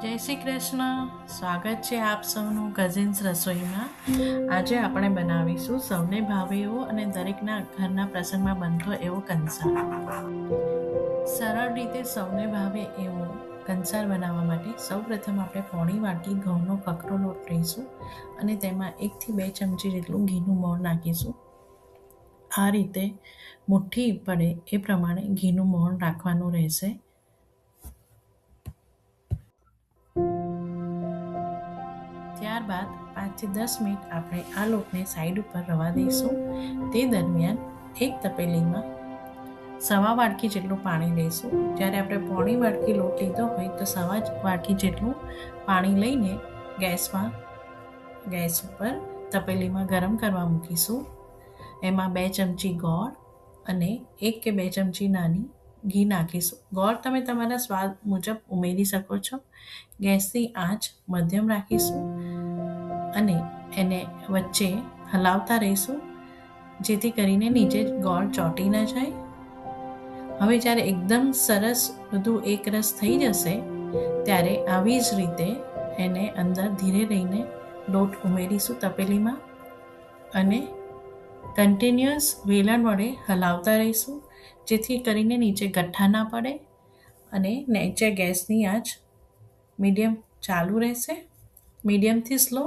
જય શ્રી કૃષ્ણ. સ્વાગત છે આપ સૌનું કઝિન્સ રસોઈમાં. આજે આપણે બનાવીશું સૌને ભાવે એવો અને દરેકના ઘરના પ્રસંગમાં બનતો એવો કંસાર. સરળ રીતે સૌને ભાવે એવો કંસાર બનાવવા માટે સૌપ્રથમ આપણે પોણી વાટકી ઘઉંનો કકરો લોટ લઈશું અને તેમાં 1 થી 2 ચમચી જેટલું ઘીનું મોણ નાખીશું. આ રીતે મુઠ્ઠી પડે એ પ્રમાણે ઘીનું મોણ રાખવાનું રહેશે. ત્યારબાદ 5 થી 10 મિનિટ આપણે આ લોટને સાઈડ ઉપર રવા દઈશું. તે દરમિયાન એક તપેલીમાં 1.25 વાટકી જેટલું પાણી લઈશું. જ્યારે આપણે પોણી વાટકી લોટ લીધો હોય તો 1.25 વાટકી જેટલું પાણી લઈને ગેસ ઉપર તપેલીમાં ગરમ કરવા મૂકીશું. એમાં 2 ચમચી ગોળ અને 1 કે 2 ચમચી નાની ઘી નાખીશું. ગોળ તમે તમારા સ્વાદ મુજબ ઉમેરી શકો છો. ગેસની આંચ મધ્યમ રાખીશું અને એને વચ્ચે હલાવતા રહીશું જેથી કરીને નીચે ગોળ ચોંટી ન જાય. હવે જ્યારે એકદમ સરસ બધું એકરસ થઈ જશે ત્યારે આવી જ રીતે એને અંદર ધીરે રહીને લોટ ઉમેરીશું તપેલીમાં અને કન્ટિન્યુઅસ વેલણ વડે હલાવતા રહીશું જેથી કરીને નીચે ગઠ્ઠા ના પડે અને નીચે ગેસની આંચ મીડિયમ ચાલુ રહેશે, મીડિયમથી સ્લો.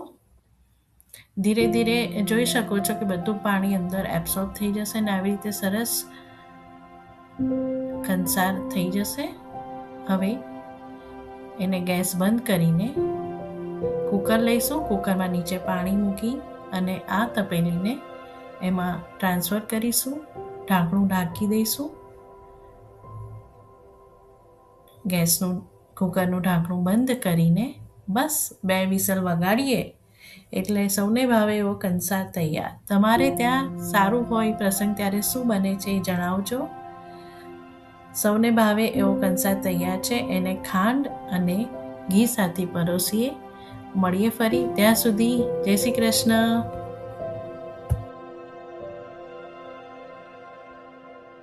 ધીરે ધીરે જોઈ શકો છો કે બધું પાણી અંદર એબ્સોર્બ થઈ જશે અને આવી રીતે સરસ કંસાર થઈ જશે. હવે એને ગેસ બંધ કરીને કુકર લઈશું. કુકરમાં નીચે પાણી મૂકી અને આ તપેલીને એમાં ટ્રાન્સફર કરીશું. ઢાંકણું ઢાંકી દઈશું. કુકરનું ઢાંકણું બંધ કરીને બસ 2 વિસલ વગાડીએ એટલે સૌને ભાવે એવો કંસાર તૈયાર. તમારે ત્યાં સારું હોય પ્રસંગ ત્યારે શું બને છે એ જણાવજો. સૌને ભાવે એવો કંસાર તૈયાર છે. એને ખાંડ અને ઘી સાથે પરોસીએ. મળીએ ફરી. ત્યાં સુધી જય શ્રી કૃષ્ણ.